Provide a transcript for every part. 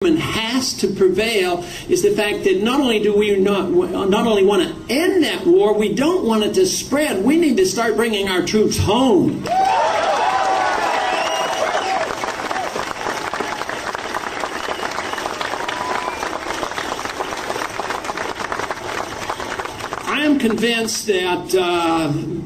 has to prevail is the fact that not only do we not only want to end that war, we don't want it to spread. We need to start bringing our troops home. I am convinced that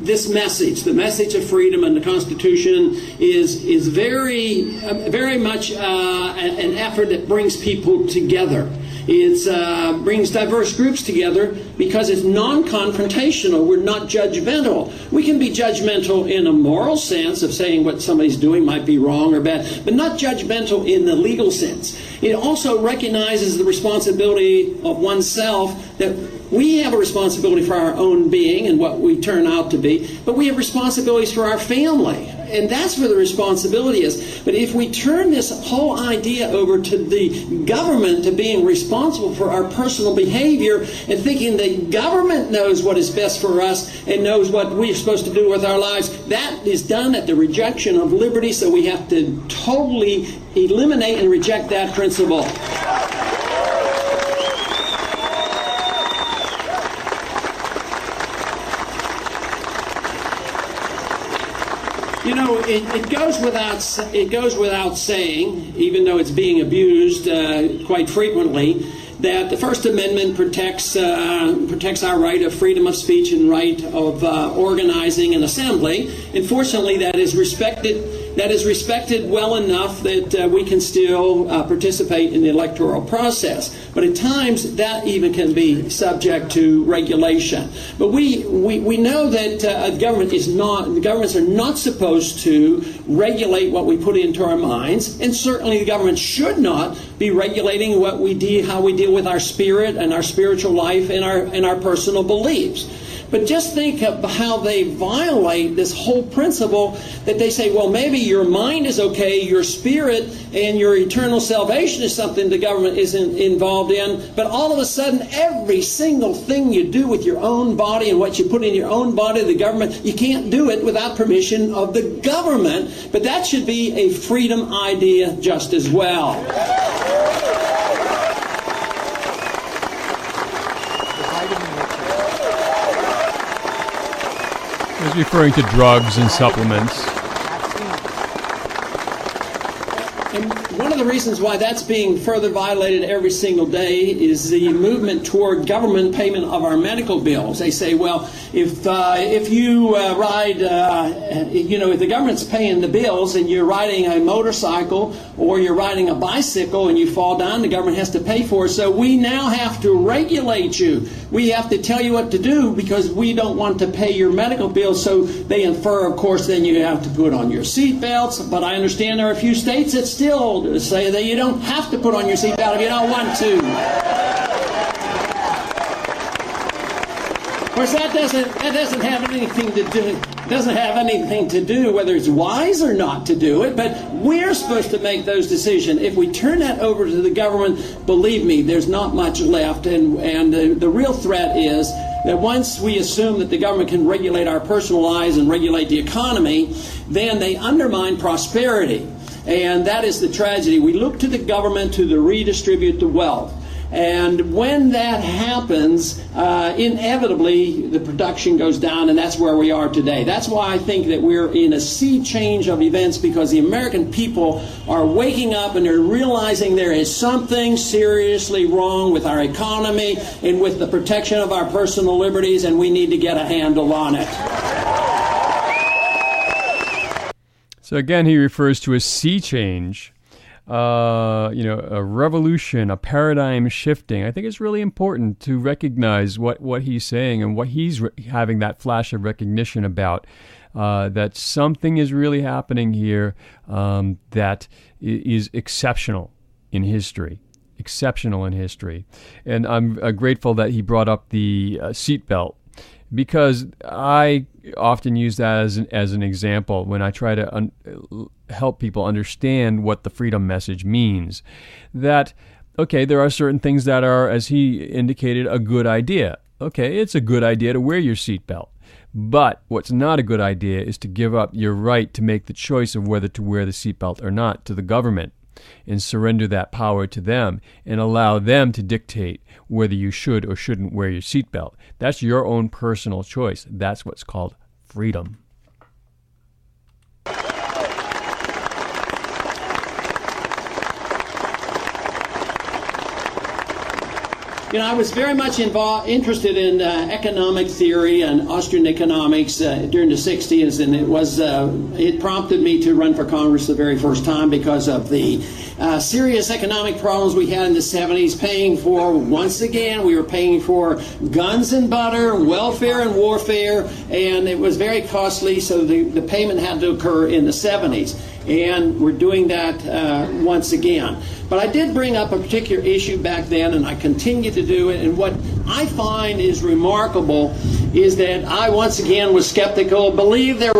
this message, the message of freedom and the Constitution, is very much an effort that brings people together. It brings diverse groups together because it's non-confrontational. We're not judgmental. We can be judgmental in a moral sense of saying what somebody's doing might be wrong or bad, but not judgmental in the legal sense. It also recognizes the responsibility of oneself, that we have a responsibility for our own being and what we turn out to be, but we have responsibilities for our family. And that's where the responsibility is. But if we turn this whole idea over to the government, to being responsible for our personal behavior, and thinking the government knows what is best for us and knows what we're supposed to do with our lives, that is done at the rejection of liberty, so we have to totally eliminate and reject that principle. You know, it goes without saying, even though it's being abused quite frequently, that the First Amendment protects our right of freedom of speech and right of organizing and assembly. And fortunately, that is respected well enough that we can still participate in the electoral process. But at times, that even can be subject to regulation. But we know that governments are not supposed to regulate what we put into our minds, and certainly the government should not be regulating how we deal with our spirit and our spiritual life and our personal beliefs. But just think of how they violate this whole principle that they say, well, maybe your mind is okay, your spirit and your eternal salvation is something the government isn't involved in, but all of a sudden every single thing you do with your own body and what you put in your own body, the government, you can't do it without permission of the government. But that should be a freedom idea just as well. He's referring to drugs and supplements. And one of the reasons why that's being further violated every single day is the movement toward government payment of our medical bills. They say, well, if you ride, if the government's paying the bills and you're riding a motorcycle or you're riding a bicycle and you fall down, the government has to pay for it. So we now have to regulate you. We have to tell you what to do because we don't want to pay your medical bills. So they infer, of course, then you have to put on your seatbelts. But I understand there are a few states that still say that you don't have to put on your seatbelt if you don't want to. Of course, that doesn't have anything to do. Doesn't have anything to do whether it's wise or not to do it, but we're supposed to make those decisions. If we turn that over to the government, believe me, there's not much left, and the real threat is that once we assume that the government can regulate our personal lives and regulate the economy, then they undermine prosperity. And that is the tragedy. We look to the government to redistribute the wealth. And when that happens, inevitably the production goes down, and that's where we are today. That's why I think that we're in a sea change of events, because the American people are waking up and they're realizing there is something seriously wrong with our economy and with the protection of our personal liberties, and we need to get a handle on it. So again, he refers to a sea change. A revolution, a paradigm shifting. I think it's really important to recognize what he's saying and what he's having that flash of recognition about, that something is really happening here that is exceptional in history. And I'm grateful that he brought up the seatbelt, because I often use that as an example when I try to help people understand what the freedom message means. That, okay, there are certain things that are, as he indicated, a good idea. Okay, it's a good idea to wear your seatbelt. But what's not a good idea is to give up your right to make the choice of whether to wear the seatbelt or not to the government. and surrender that power to them and allow them to dictate whether you should or shouldn't wear your seatbelt. That's your own personal choice. That's what's called freedom. You know, I was very much interested in economic theory and Austrian economics during the 60s, and it prompted me to run for Congress the very first time because of the serious economic problems we had in the 70s, we were paying for guns and butter, welfare and warfare, and it was very costly, so the payment had to occur in the 70s. And we're doing that once again. But I did bring up a particular issue back then, and I continue to do it. And what I find is remarkable is that I once again was skeptical. Believe there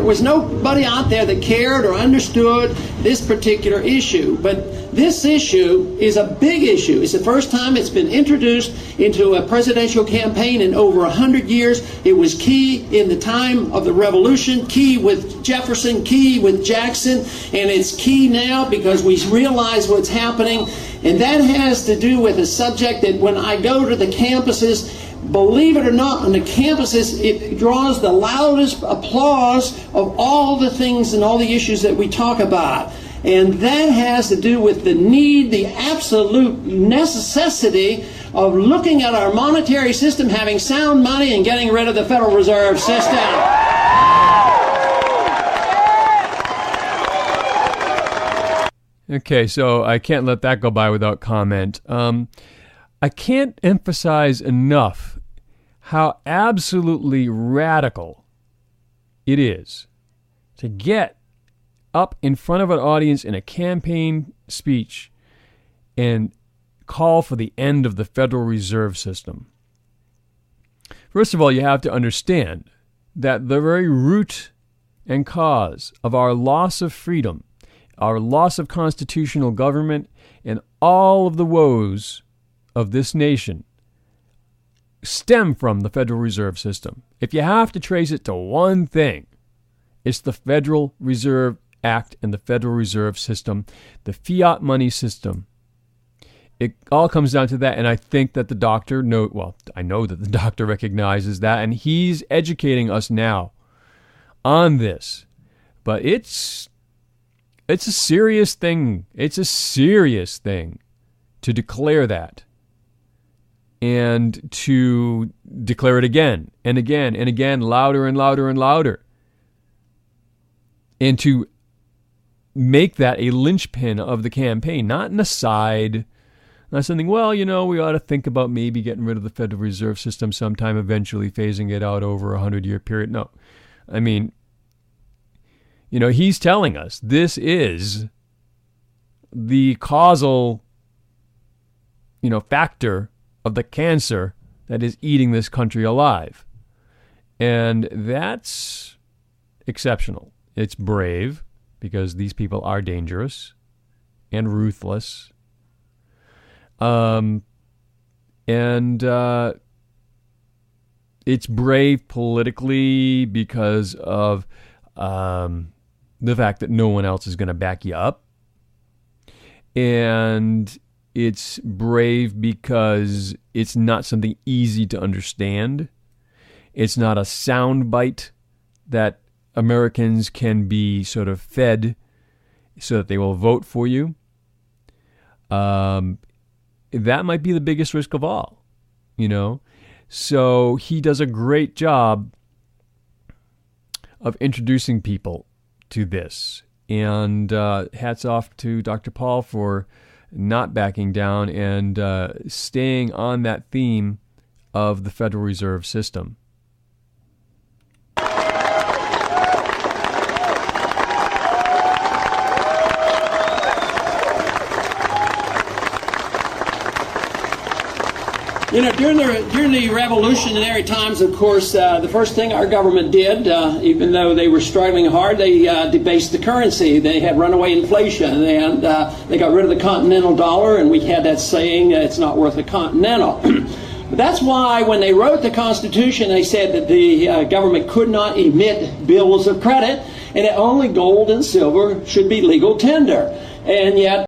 was nobody out there that cared or understood this particular issue. But this issue is a big issue. It's the first time it's been introduced into a presidential campaign in over 100 years. It was key in the time of the Revolution, key with Jefferson, key with Jackson, and it's key now because we realize what's happening. And that has to do with a subject that when I go to the campuses, believe it or not, on the campuses, it draws the loudest applause of all the things and all the issues that we talk about. And that has to do with the need, the absolute necessity of looking at our monetary system, having sound money, and getting rid of the Federal Reserve System. Okay, so I can't let that go by without comment. I can't emphasize enough how absolutely radical it is to get up in front of an audience in a campaign speech and call for the end of the Federal Reserve System. First of all, you have to understand that the very root and cause of our loss of freedom, our loss of constitutional government, and all of the woes of this nation stem from the Federal Reserve System. If you have to trace it to one thing, it's the Federal Reserve Act and the Federal Reserve System, the fiat money system. It all comes down to that, and I think that the doctor I know that the doctor recognizes that, and he's educating us now on this. But it's a serious thing. It's a serious thing to declare that, and to declare it again and again and again, louder and louder and louder, and to make that a linchpin of the campaign, not an aside, not something, we ought to think about maybe getting rid of the Federal Reserve System sometime, eventually phasing it out over a 100-year period. No. I mean, he's telling us this is the causal, factor of the cancer that is eating this country alive. And that's exceptional. It's brave, because these people are dangerous and ruthless. And it's brave politically because of the fact that no one else is going to back you up. And it's brave because it's not something easy to understand. It's not a soundbite that Americans can be sort of fed so that they will vote for you. That might be the biggest risk of all, So he does a great job of introducing people to this. And hats off to Dr. Paul for not backing down and staying on that theme of the Federal Reserve System. During the revolutionary times, of course, the first thing our government did, even though they were struggling hard, they debased the currency. They had runaway inflation, and they got rid of the continental dollar, and we had that saying, it's not worth a continental. But that's why when they wrote the Constitution, they said that the government could not emit bills of credit, and only gold and silver should be legal tender. And yet